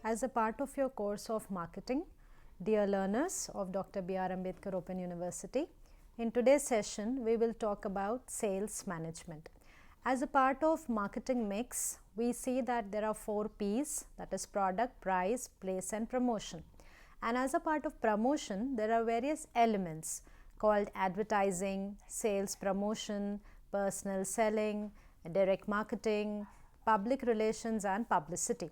As a part of your course of marketing, dear learners of Dr. B.R. Ambedkar Open University, in today's session we will talk about sales management. As a part of marketing mix, we see that there are 4 P's, that is product, price, place and promotion. And as a part of promotion, there are various elements called advertising, sales promotion, personal selling, direct marketing, public relations and publicity.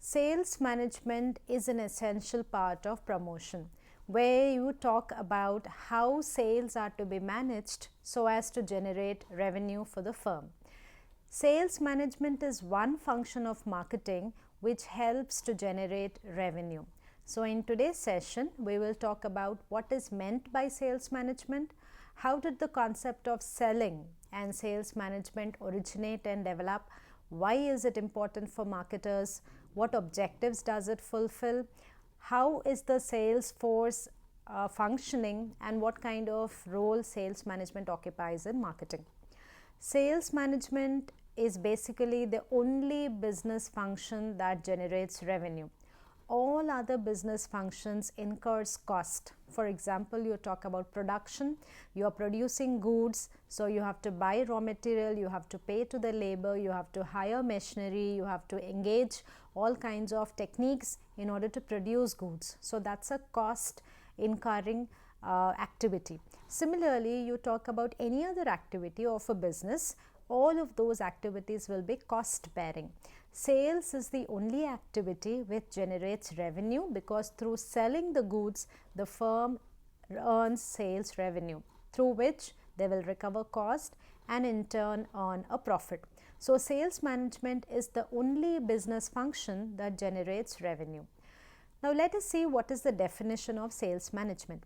Sales management is an essential part of promotion, where you talk about how sales are to be managed so as to generate revenue for the firm. Sales management is one function of marketing which helps to generate revenue. So in today's session, we will talk about what is meant by sales management, how did the concept of selling and sales management originate and develop, why is it important for marketers, what objectives does it fulfill, how is the sales force functioning, and what kind of role sales management occupies in marketing. Sales management is basically the only business function that generates revenue. All other business functions incurs cost. For example, you talk about production, you are producing goods, so you have to buy raw material, you have to pay to the labor, you have to hire machinery, you have to engage all kinds of techniques in order to produce goods. So that's a cost incurring activity. Similarly, you talk about any other activity of a business, all of those activities will be cost bearing. Sales is the only activity which generates revenue, because through selling the goods, the firm earns sales revenue, through which they will recover cost and in turn earn a profit. So sales management is the only business function that generates revenue. Now let us see what is the definition of sales management.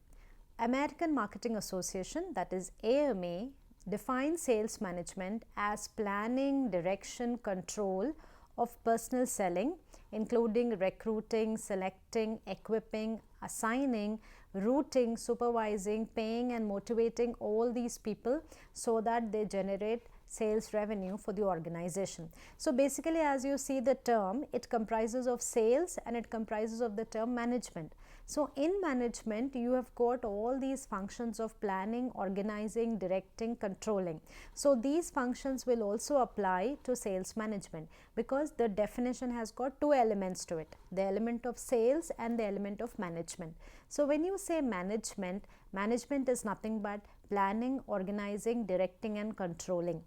American Marketing Association, that is AMA, defines sales management as planning, direction, control of personal selling, including recruiting, selecting, equipping, assigning, routing, supervising, paying and motivating all these people so that they generate sales revenue for the organization. So basically, as you see the term, it comprises of sales and it comprises of the term management. So in management, you have got all these functions of planning, organizing, directing, controlling. So these functions will also apply to sales management, because the definition has got 2 elements to it, the element of sales and the element of management. So when you say management, management is nothing but planning, organizing, directing and controlling.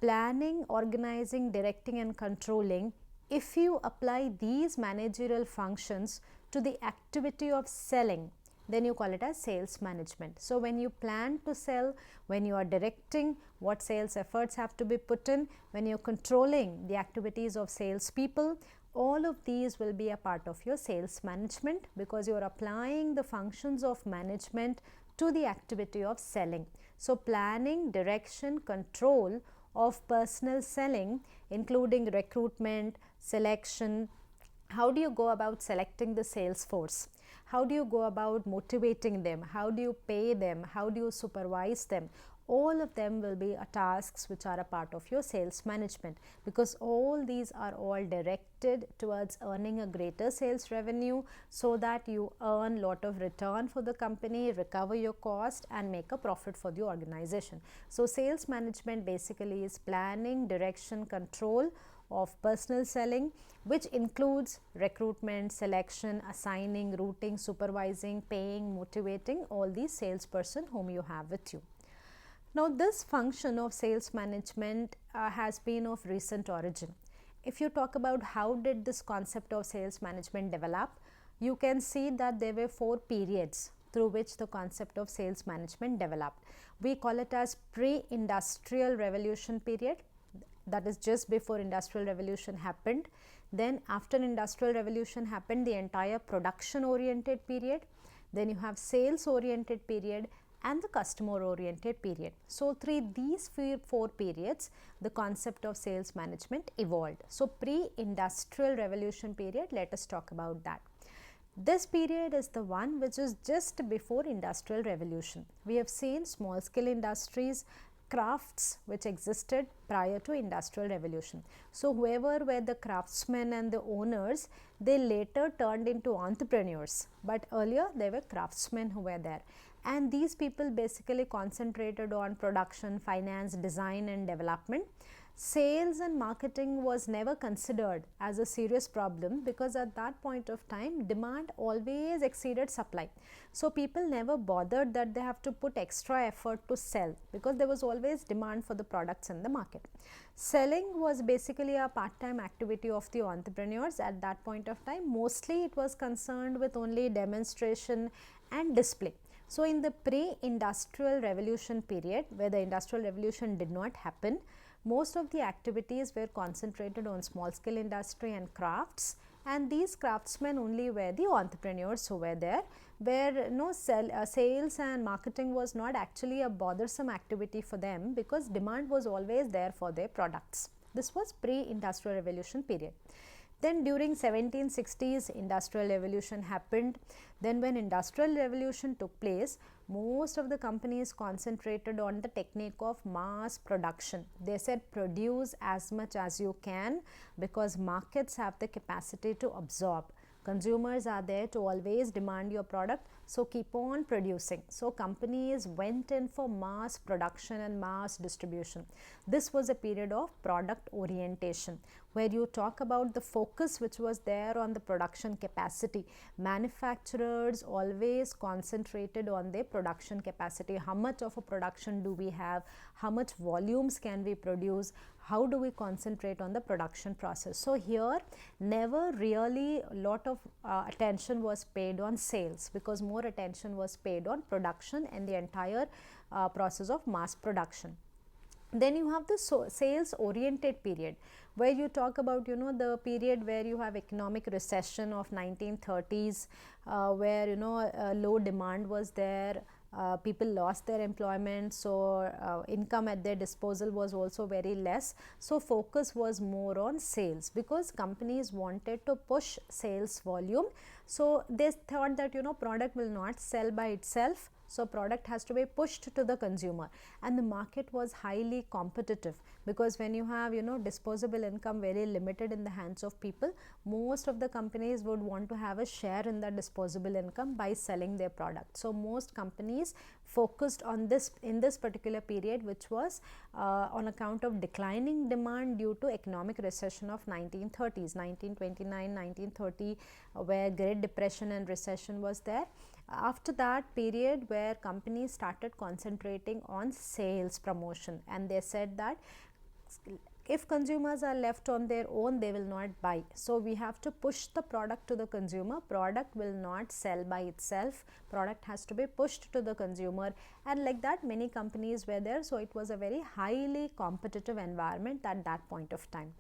Planning, organizing, directing and controlling, if you apply these managerial functions to the activity of selling, then you call it as sales management. So when you plan to sell, when you are directing what sales efforts have to be put in, when you're controlling the activities of sales people, all of these will be a part of your sales management, because you are applying the functions of management to the activity of selling. So planning, direction, control of personal selling, including recruitment, selection. How do you go about selecting the sales force? How do you go about motivating them? How do you pay them? How do you supervise them? All of them will be tasks which are a part of your sales management, because all these are all directed towards earning a greater sales revenue, so that you earn lot of return for the company, recover your cost and make a profit for the organization. So sales management basically is planning, direction, control of personal selling, which includes recruitment, selection, assigning, routing, supervising, paying, motivating all these salesperson whom you have with you. Now this function of sales management has been of recent origin. If you talk about how did this concept of sales management develop, you can see that there were 4 periods through which the concept of sales management developed. We call it as pre-industrial revolution period, that is just before industrial revolution happened. Then after industrial revolution happened, the entire production oriented period. Then you have sales oriented period and the customer oriented period. So through these 4 periods, the concept of sales management evolved. So pre-industrial revolution period, let us talk about that. This period is the one which is just before industrial revolution. We have seen small scale industries crafts which existed prior to industrial revolution. So whoever were the craftsmen and the owners, they later turned into entrepreneurs, but earlier they were craftsmen who were there. And these people basically concentrated on production, finance, design and development. Sales and marketing was never considered as a serious problem, because at that point of time demand always exceeded supply. So people never bothered that they have to put extra effort to sell, because there was always demand for the products in the market. Selling was basically a part-time activity of the entrepreneurs at that point of time. Mostly it was concerned with only demonstration and display. So in the pre-industrial revolution period, where the industrial revolution did not happen, most of the activities were concentrated on small scale industry and crafts, and these craftsmen only were the entrepreneurs who were there, where sales and marketing was not actually a bothersome activity for them, because demand was always there for their products. This was pre-industrial revolution period. Then during 1760s, industrial revolution happened. Then when industrial revolution took place, most of the companies concentrated on the technique of mass production. They said produce as much as you can, because markets have the capacity to absorb. Consumers are there to always demand your product, so keep on producing. So companies went in for mass production and mass distribution. This was a period of product orientation, where you talk about the focus which was there on the production capacity. Manufacturers always concentrated on their production capacity. How much of a production do we have? How much volumes can we produce? How do we concentrate on the production process? So here never really a lot of attention was paid on sales, because more attention was paid on production and the entire process of mass production. Then you have the sales oriented period, where you talk about the period where you have economic recession of 1930s, where low demand was there. People lost their employment, so income at their disposal was also very less. So focus was more on sales, because companies wanted to push sales volume. So they thought that product will not sell by itself, so product has to be pushed to the consumer, and the market was highly competitive, because when you have disposable income very limited in the hands of people, most of the companies would want to have a share in that disposable income by selling their product. So most companies focused on this in this particular period, which was on account of declining demand due to economic recession of 1930s, 1929, 1930, where Great Depression and recession was there. After that period, where companies started concentrating on sales promotion, and they said that if consumers are left on their own, they will not buy. So we have to push the product to the consumer. Product will not sell by itself. Product has to be pushed to the consumer, and like that many companies were there. So it was a very highly competitive environment at that point of time.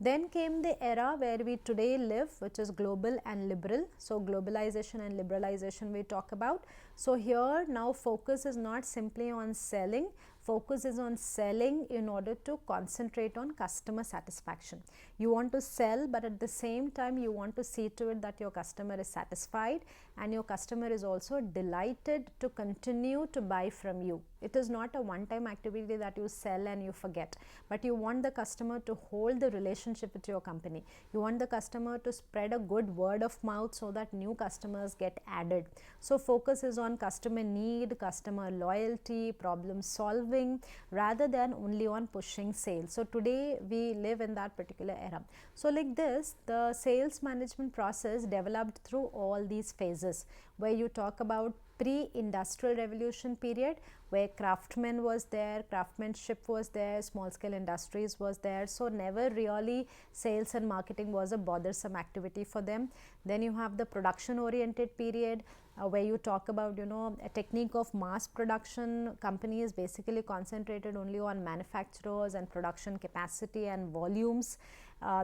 Then came the era where we today live, which is global and liberal. So globalization and liberalization we talk about. So here now focus is not simply on selling. Focus is on selling in order to concentrate on customer satisfaction. You want to sell, but at the same time you want to see to it that your customer is satisfied and your customer is also delighted to continue to buy from you. It is not a one-time activity that you sell and you forget, but you want the customer to hold the relationship with your company. You want the customer to spread a good word of mouth so that new customers get added. So focus is on customer need, customer loyalty, problem solving, rather than only on pushing sales. So today we live in that particular era. So like this, the sales management process developed through all these phases, where you talk about pre-industrial revolution period, where craftsman was there, craftsmanship was there, small scale industries was there. So never really sales and marketing was a bothersome activity for them. Then you have the production oriented period, where you talk about a technique of mass production. Companies basically concentrated only on manufacturers and production capacity and volumes.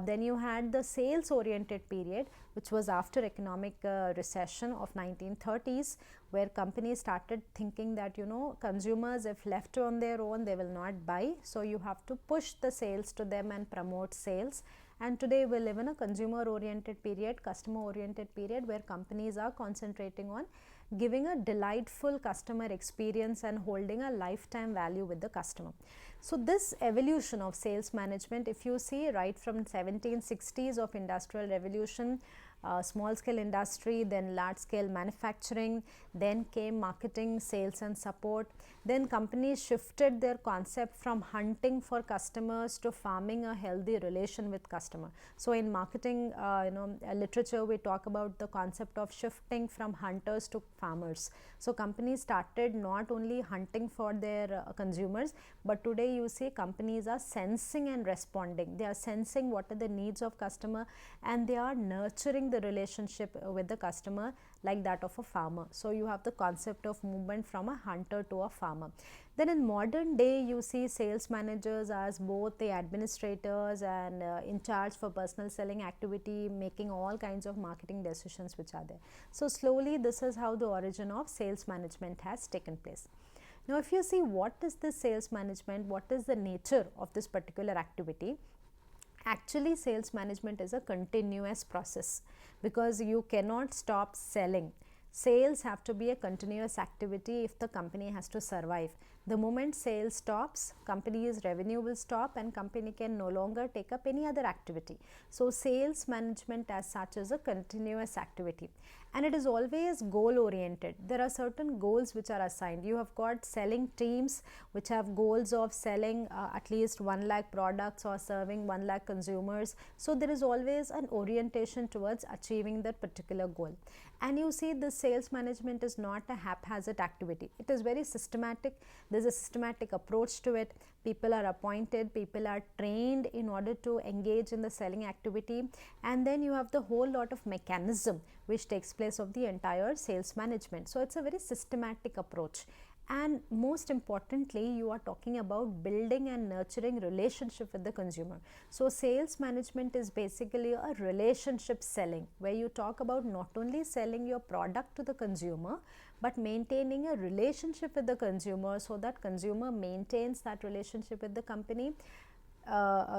Then you had the sales oriented period, which was after economic recession of 1930s, where companies started thinking that consumers, if left on their own, they will not buy. So you have to push the sales to them and promote sales. And today we live in a consumer oriented period, customer oriented period, where companies are concentrating on giving a delightful customer experience and holding a lifetime value with the customer. So this evolution of sales management, if you see right from 1760s of industrial revolution, small scale industry, then large scale manufacturing, then came marketing, sales and support. Then companies shifted their concept from hunting for customers to farming a healthy relation with customer. So in marketing literature, we talk about the concept of shifting from hunters to farmers. So companies started not only hunting for their consumers, but today you see companies are sensing and responding. They are sensing what are the needs of customer, and they are nurturing the relationship with the customer like that of a farmer. So you have the concept of movement from a hunter to a farmer. Then in modern day, you see sales managers as both the administrators and in charge for personal selling activity, making all kinds of marketing decisions which are there. So slowly this is how the origin of sales management has taken place. Now if you see what is this sales management, what is the nature of this particular activity, actually sales management is a continuous process, because you cannot stop selling. Sales have to be a continuous activity if the company has to survive. The moment sales stops, company's revenue will stop and company can no longer take up any other activity. So sales management as such is a continuous activity, and it is always goal oriented. There are certain goals which are assigned. You have got selling teams which have goals of selling at least 1 lakh products or serving 1 lakh consumers. So there is always an orientation towards achieving that particular goal. And you see, this sales management is not a haphazard activity. It is very systematic. There's a systematic approach to it. People are appointed, people are trained in order to engage in the selling activity, and then you have the whole lot of mechanism which takes place of the entire sales management. So it's a very systematic approach. And most importantly, you are talking about building and nurturing relationship with the consumer. So sales management is basically a relationship selling, where you talk about not only selling your product to the consumer, but maintaining a relationship with the consumer, so that consumer maintains that relationship with the company,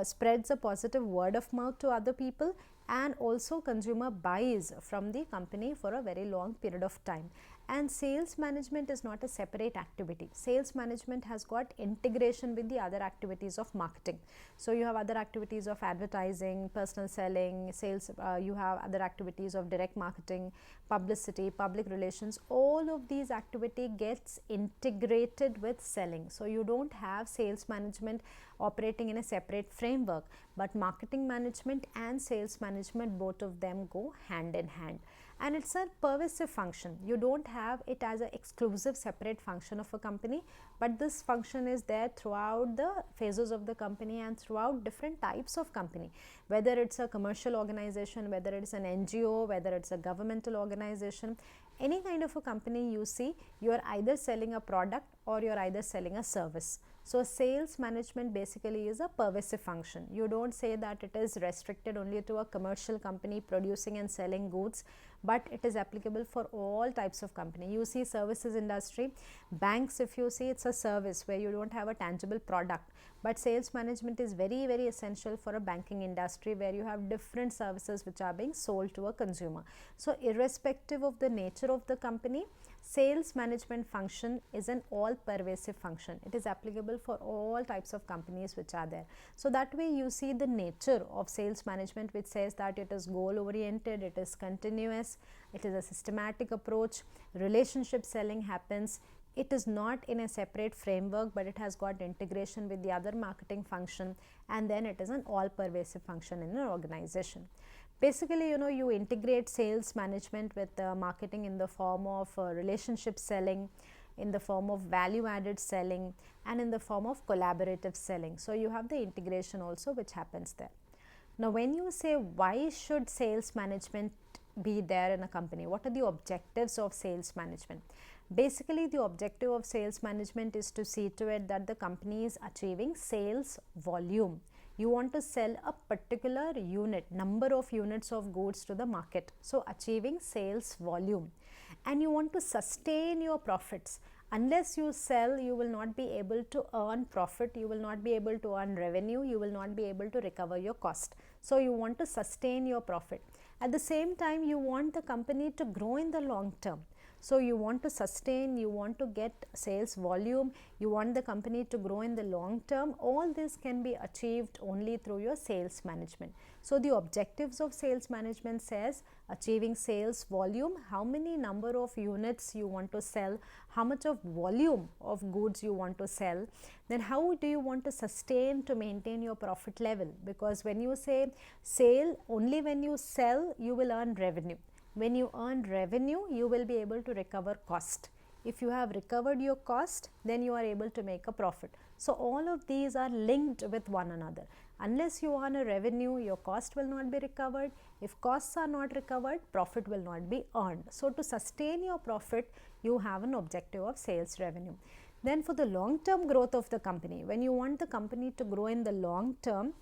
spreads a positive word of mouth to other people, and also consumer buys from the company for a very long period of time. And sales management is not a separate activity. Sales management has got integration with the other activities of marketing. So you have other activities of advertising, personal selling, sales, you have other activities of direct marketing, publicity, public relations. All of these activity gets integrated with selling. So you don't have sales management operating in a separate framework, but marketing management and sales management, both of them go hand in hand. And it's a pervasive function. You don't have it as an exclusive separate function of a company, but this function is there throughout the phases of the company and throughout different types of company, whether it's a commercial organization, whether it's an NGO, whether it's a governmental organization. Any kind of a company you see, you are either selling a product or you're either selling a service. So sales management basically is a pervasive function. You don't say that it is restricted only to a commercial company producing and selling goods, but it is applicable for all types of company. You see services industry, banks, if you see, it's a service where you don't have a tangible product, but sales management is very, very essential for a banking industry where you have different services which are being sold to a consumer. So irrespective of the nature of the company, sales management function is an all pervasive function. It is applicable for all types of companies which are there. So that way you see the nature of sales management, which says that it is goal oriented, it is continuous, it is a systematic approach, relationship selling happens. It is not in a separate framework, but it has got integration with the other marketing function, and then it is an all pervasive function in an organization. Basically, you integrate sales management with marketing in the form of relationship selling, in the form of value added selling, and in the form of collaborative selling. So you have the integration also which happens there. Now when you say why should sales management be there in a company, what are the objectives of sales management? Basically, the objective of sales management is to see to it that the company is achieving sales volume. You want to sell a particular unit, number of units of goods to the market. So achieving sales volume. And you want to sustain your profits. Unless you sell, you will not be able to earn profit, you will not be able to earn revenue, you will not be able to recover your cost. So you want to sustain your profit. At the same time, you want the company to grow in the long term. So you want to sustain, you want to get sales volume, you want the company to grow in the long term. All this can be achieved only through your sales management. So the objectives of sales management says achieving sales volume, how many number of units you want to sell, how much of volume of goods you want to sell, then how do you want to sustain to maintain your profit level, because when you say sale, only when you sell you will earn revenue. When you earn revenue, you will be able to recover cost. If you have recovered your cost, then you are able to make a profit. So all of these are linked with one another. Unless you earn a revenue, your cost will not be recovered. If costs are not recovered, profit will not be earned. So to sustain your profit, you have an objective of sales revenue. Then for the long-term growth of the company, when you want the company to grow in the long term,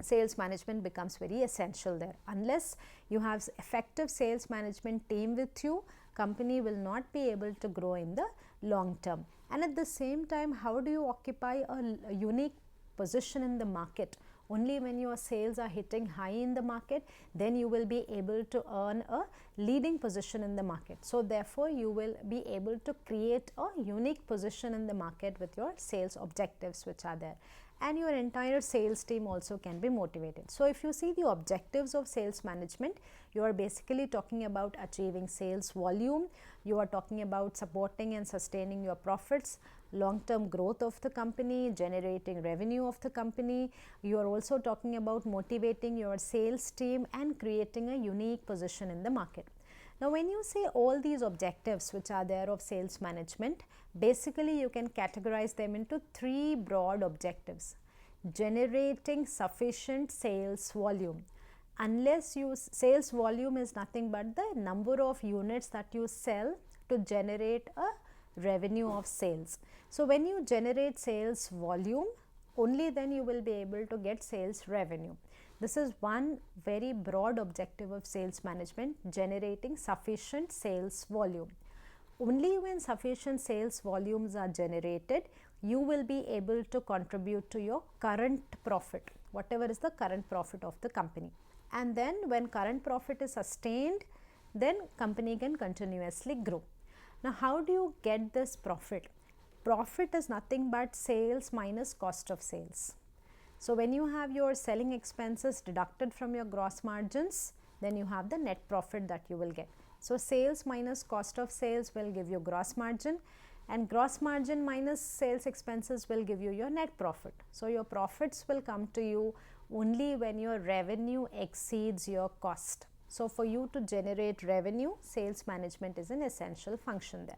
sales management becomes very essential there. Unless you have effective sales management team with you, company will not be able to grow in the long term. And at the same time, how do you occupy a unique position in the market? Only when your sales are hitting high in the market, then you will be able to earn a leading position in the market. So therefore you will be able to create a unique position in the market with your sales objectives which are there, and your entire sales team also can be motivated. So if you see the objectives of sales management, you are basically talking about achieving sales volume, you are talking about supporting and sustaining your profits, long-term growth of the company, generating revenue of the company. You are also talking about motivating your sales team and creating a unique position in the market. Now when you say all these objectives which are there of sales management, basically you can categorize them into three broad objectives. Generating sufficient sales volume. Unless you, sales volume is nothing but the number of units that you sell to generate a revenue of sales. So when you generate sales volume, only then you will be able to get sales revenue. This is one very broad objective of sales management, generating sufficient sales volume. Only when sufficient sales volumes are generated, you will be able to contribute to your current profit, whatever is the current profit of the company. And then when current profit is sustained, then company can continuously grow. Now how do you get this profit? Profit is nothing but sales minus cost of sales. So when you have your selling expenses deducted from your gross margins, then you have the net profit that you will get. So sales minus cost of sales will give you gross margin, and gross margin minus sales expenses will give you your net profit. So your profits will come to you only when your revenue exceeds your cost. So for you to generate revenue, sales management is an essential function there.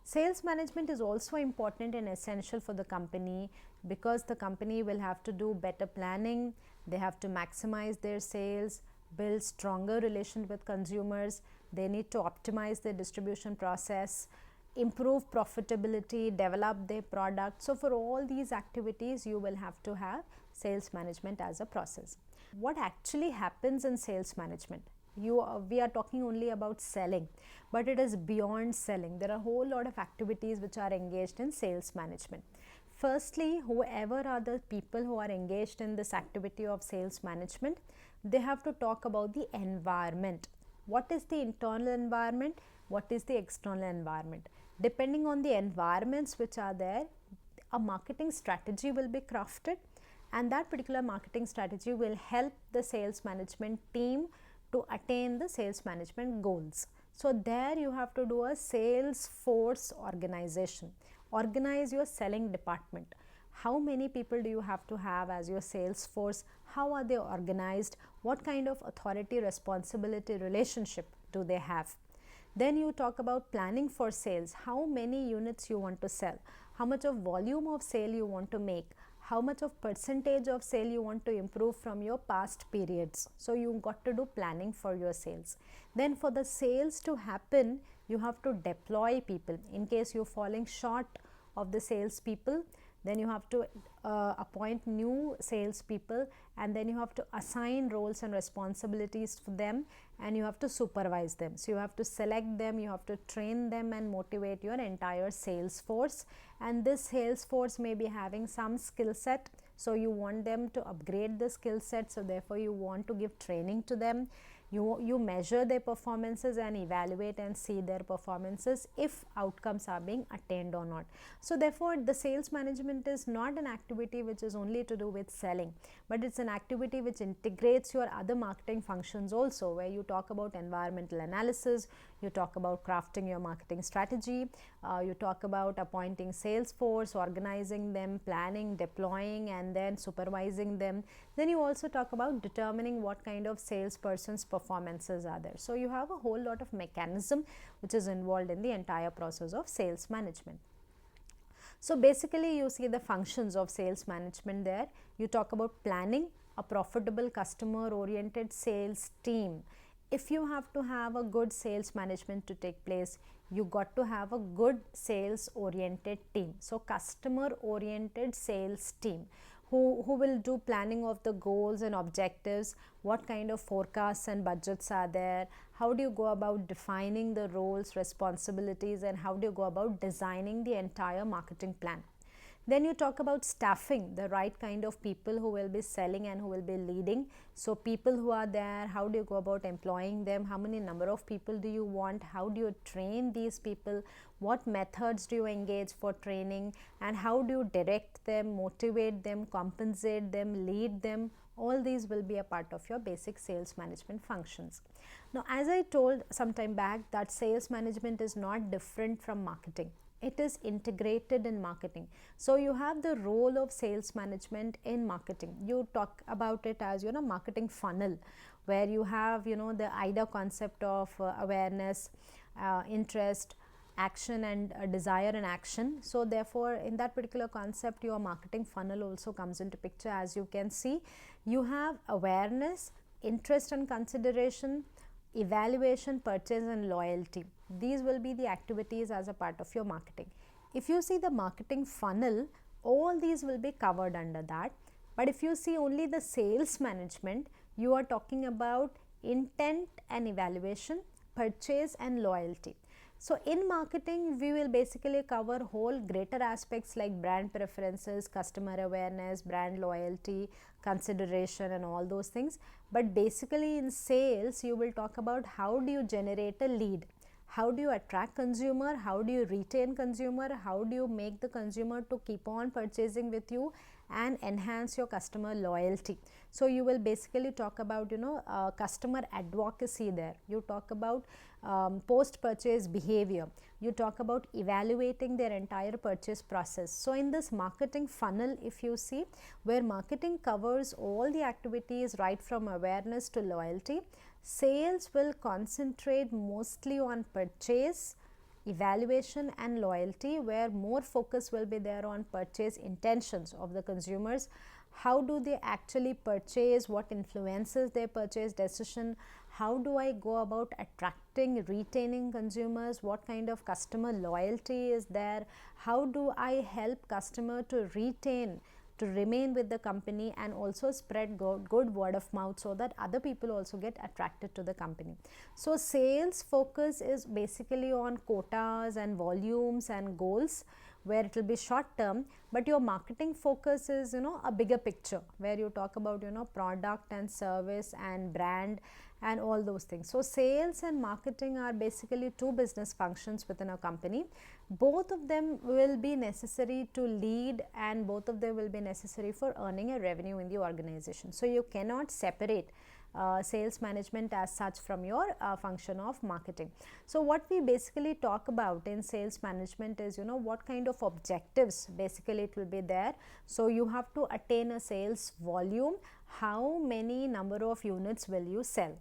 Sales management is also important and essential for the company, because the company will have to do better planning, they have to maximize their sales, build stronger relation with consumers, they need to optimize their distribution process, improve profitability, develop their product. So for all these activities, you will have to have sales management as a process. What actually happens in sales management? We are talking only about selling, but it is beyond selling. There are a whole lot of activities which are engaged in sales management. Firstly, whoever are the people who are engaged in this activity of sales management, they have to talk about the environment. What is the internal environment? What is the external environment? Depending on the environments which are there, a marketing strategy will be crafted, and that particular marketing strategy will help the sales management team to attain the sales management goals. So there you have to do a sales force organization. Organize your selling department. How many people do you have to have as your sales force? How are they organized? What kind of authority responsibility relationship do they have? Then you talk about planning for sales. How many units you want to sell? How much of volume of sale you want to make? How much of percentage of sale you want to improve from your past periods. So you got to do planning for your sales. Then for the sales to happen, you have to deploy people. In case you're falling short of the sales people, then you have to appoint new sales people, and then you have to assign roles and responsibilities for them, and you have to supervise them. So you have to select them, you have to train them and motivate your entire sales force, and this sales force may be having some skill set, so you want them to upgrade the skill set, so therefore you want to give training to them. You measure their performances and evaluate and see their performances if outcomes are being attained or not. So therefore the sales management is not an activity which is only to do with selling, but it's an activity which integrates your other marketing functions also, where you talk about environmental analysis, you talk about crafting your marketing strategy, you talk about appointing sales force, organizing them, planning, deploying, and then supervising them. Then you also talk about determining what kind of salesperson's performances are there. So you have a whole lot of mechanism which is involved in the entire process of sales management. So basically you see the functions of sales management there. You talk about planning a profitable customer oriented sales team. If you have to have a good sales management to take place, you got to have a good sales oriented team. So customer oriented sales team who will do planning of the goals and objectives, what kind of forecasts and budgets are there, how do you go about defining the roles, responsibilities, and how do you go about designing the entire marketing plan. Then you talk about staffing the right kind of people who will be selling and who will be leading. So people who are there, how do you go about employing them, how many number of people do you want, how do you train these people, what methods do you engage for training, and how do you direct them, motivate them, compensate them, lead them. All these will be a part of your basic sales management functions. Now, as I told some time back, that sales management is not different from marketing. It is integrated in marketing. So you have the role of sales management in marketing. You talk about it as, marketing funnel, where you have, the IDA concept of awareness, interest, action, and desire and action. So therefore in that particular concept, your marketing funnel also comes into picture. As you can see, you have awareness, interest and consideration, evaluation, purchase, and loyalty. These will be the activities as a part of your marketing. If you see the marketing funnel, all these will be covered under that. But if you see only the sales management, you are talking about intent and evaluation, purchase, and loyalty. So in marketing, we will basically cover whole greater aspects like brand preferences, customer awareness, brand loyalty, consideration, and all those things. But basically in sales, you will talk about how do you generate a lead, how do you attract consumer, how do you retain consumer, how do you make the consumer to keep on purchasing with you and enhance your customer loyalty. So you will basically talk about customer advocacy there. You talk about post purchase behavior. You talk about evaluating their entire purchase process. So in this marketing funnel, if you see, where marketing covers all the activities right from awareness to loyalty, sales will concentrate mostly on purchase, evaluation, and loyalty, where more focus will be there on purchase intentions of the consumers. How do they actually purchase, what influences their purchase decision, how do I go about attracting, retaining consumers, what kind of customer loyalty is there, how do I help customer to retain, to remain with the company, and also spread good word of mouth so that other people also get attracted to the company. So sales focus is basically on quotas and volumes and goals, where it will be short term, but your marketing focus is a bigger picture, where you talk about product and service and brand and all those things. So sales and marketing are basically two business functions within a company. Both of them will be necessary to lead, and both of them will be necessary for earning a revenue in the organization. So you cannot separate sales management as such from your function of marketing. So what we basically talk about in sales management is what kind of objectives basically it will be there. So you have to attain a sales volume, how many number of units will you sell.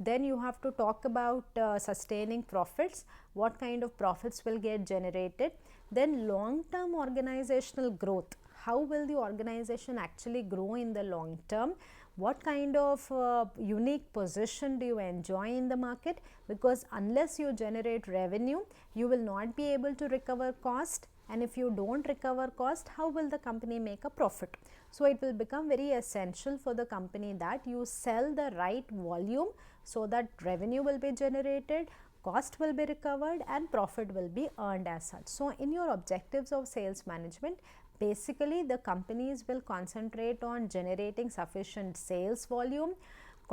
Then you have to talk about sustaining profits, what kind of profits will get generated. Then long term organizational growth, how will the organization actually grow in the long term, what kind of unique position do you enjoy in the market, because unless you generate revenue, you will not be able to recover cost, and if you don't recover cost, how will the company make a profit? So it will become very essential for the company that you sell the right volume so that revenue will be generated, cost will be recovered, and profit will be earned as such. So in your objectives of sales management, basically the companies will concentrate on generating sufficient sales volume,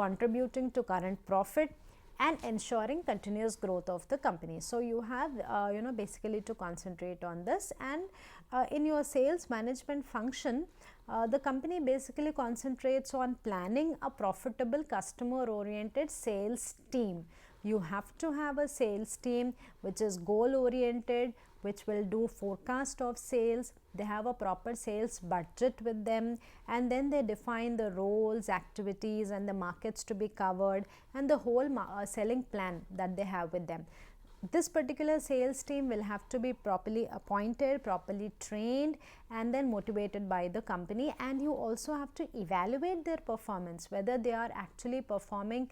contributing to current profit, and ensuring continuous growth of the company. So you have basically to concentrate on this, and in your sales management function, the company basically concentrates on planning a profitable customer oriented sales team. You have to have a sales team which is goal oriented, which will do forecast of sales. They have a proper sales budget with them, and then they define the roles, activities and the markets to be covered, and the whole selling plan that they have with them. This particular sales team will have to be properly appointed, properly trained, and then motivated by the company. And you also have to evaluate their performance, whether they are actually performing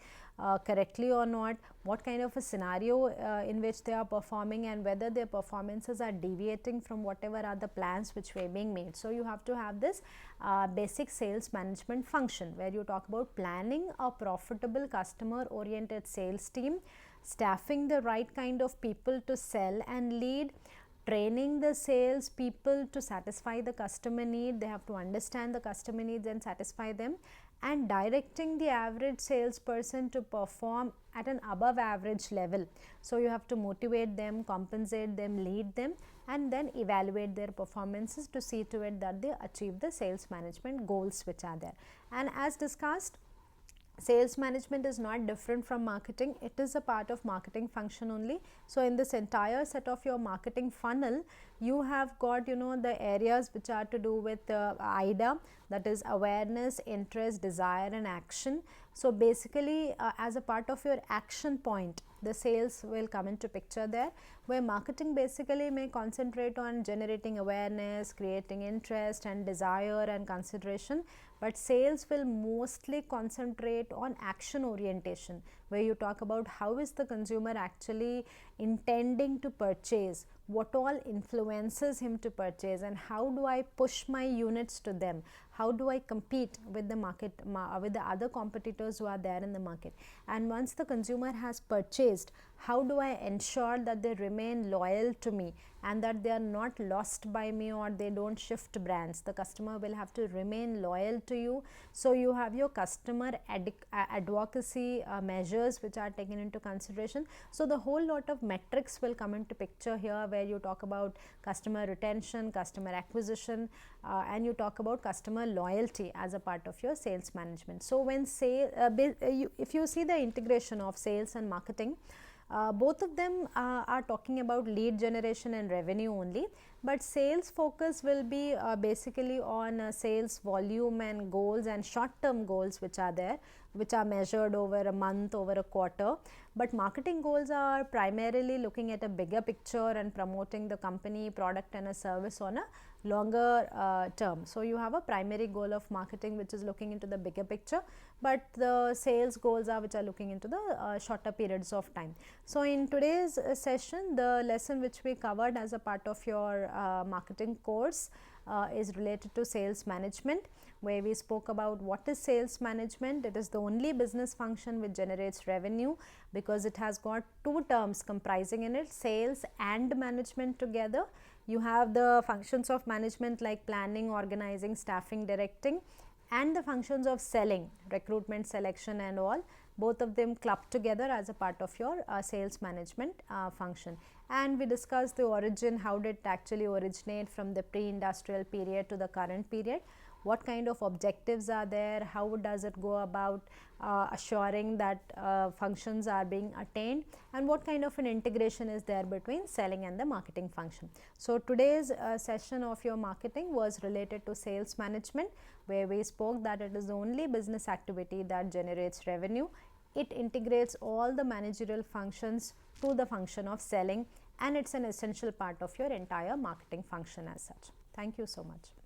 correctly or not, what kind of a scenario in which they are performing, and whether their performances are deviating from whatever are the plans which were being made. So you have to have this basic sales management function, where you talk about planning a profitable customer oriented sales team, staffing the right kind of people to sell and lead, training the sales people to satisfy the customer need. They have to understand the customer needs and satisfy them, and directing the average salesperson to perform at an above average level. So you have to motivate them, compensate them, lead them, and then evaluate their performances to see to it that they achieve the sales management goals which are there. And as discussed, sales management is not different from marketing. It is a part of marketing function only. So in this entire set of your marketing funnel, you have got the areas which are to do with IDA, that is awareness, interest, desire and action. So basically as a part of your action point, the sales will come into picture there, where marketing basically may concentrate on generating awareness, creating interest and desire and consideration, but sales will mostly concentrate on action orientation, where you talk about how is the consumer actually intending to purchase, what all influences him to purchase, and how do I push my units to them, how do I compete with the market, with the other competitors who are there in the market. And once the consumer has purchased, how do I ensure that they remain loyal to me and that they are not lost by me or they don't shift brands. The customer will have to remain loyal to you. So you have your customer advocacy measures which are taken into consideration. So the whole lot of metrics will come into picture here, where you talk about customer retention, customer acquisition, and you talk about customer loyalty as a part of your sales management. So when if you see the integration of sales and marketing, both of them are talking about lead generation and revenue only, but sales focus will be basically on sales volume and goals and short term goals which are there, which are measured over a month, over a quarter. But marketing goals are primarily looking at a bigger picture and promoting the company, product and a service on a longer term. So you have a primary goal of marketing which is looking into the bigger picture, but the sales goals are which are looking into the shorter periods of time. So in today's session, the lesson which we covered as a part of your marketing course is related to sales management, where we spoke about what is sales management. It is the only business function which generates revenue, because it has got two terms comprising in it, sales and management together. You have the functions of management like planning, organizing, staffing, directing, and the functions of selling, recruitment, selection and all. Both of them clubbed together as a part of your sales management function. And we discussed the origin, how did it actually originate from the pre-industrial period to the current period, what kind of objectives are there, how does it go about assuring that functions are being attained, and what kind of an integration is there between selling and the marketing function. So today's session of your marketing was related to sales management, where we spoke that it is the only business activity that generates revenue. It integrates all the managerial functions to the function of selling, and it's an essential part of your entire marketing function as such. Thank you so much.